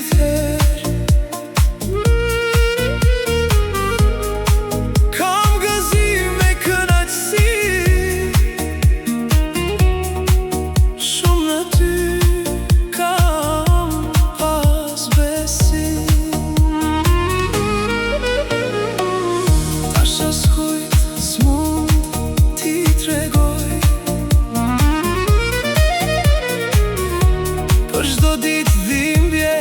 gjithher. Kam gëzim me kënaqësi, shumë në ty kam pas besim. Tash as kujt s'mund t'i tregoj, për çdo ditë dhimbje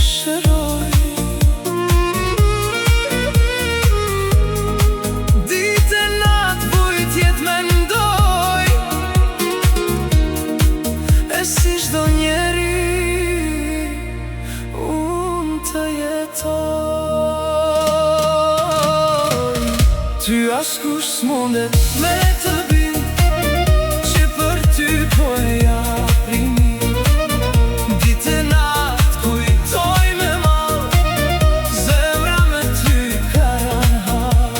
shëroj. Ditë e natë vujt jet mendoj, e si çdo njeri unë të jetoj. Ty askush s'mundet me të bin, që për ty po e jap rinim. Ditë e natë kujtoj me mal, zemra me ty ka ranë hall.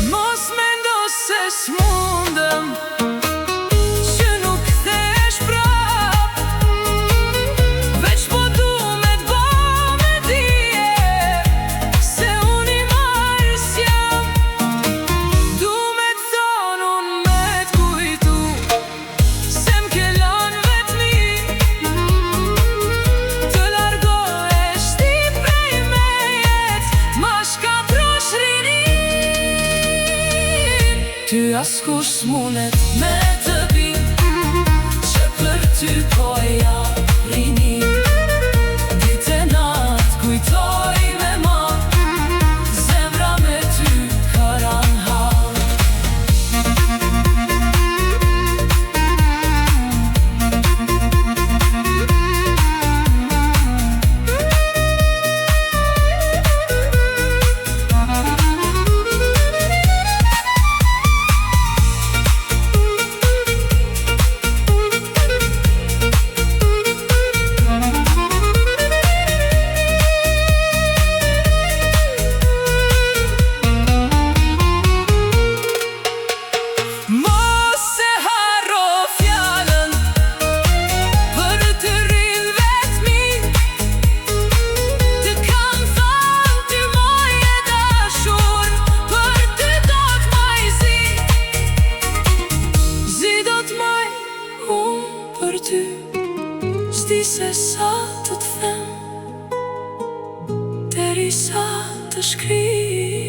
Mos mendo se s'mundem, që nuk kthesh prap, veç po du me t'bo me dije, se unë i marrës jam. Du me t'thon unë me t'kujtu, se m'ke lanë vetmi, të largohesh ti prej mejet, ma shkatrosh rinin. Ty askush s'mundet me të bin, që për ty po e jap rinim. Ditë e natë kujtoj me mal, zemra me ty ka ranë hall. Mos e harro fjallën, për të rrinë vetmi, të kam thënë ty moj e dashur, për ty do t'maj zi. Zi do t'maj unë për ty, s'di se sa të t'them, derisa të shkri.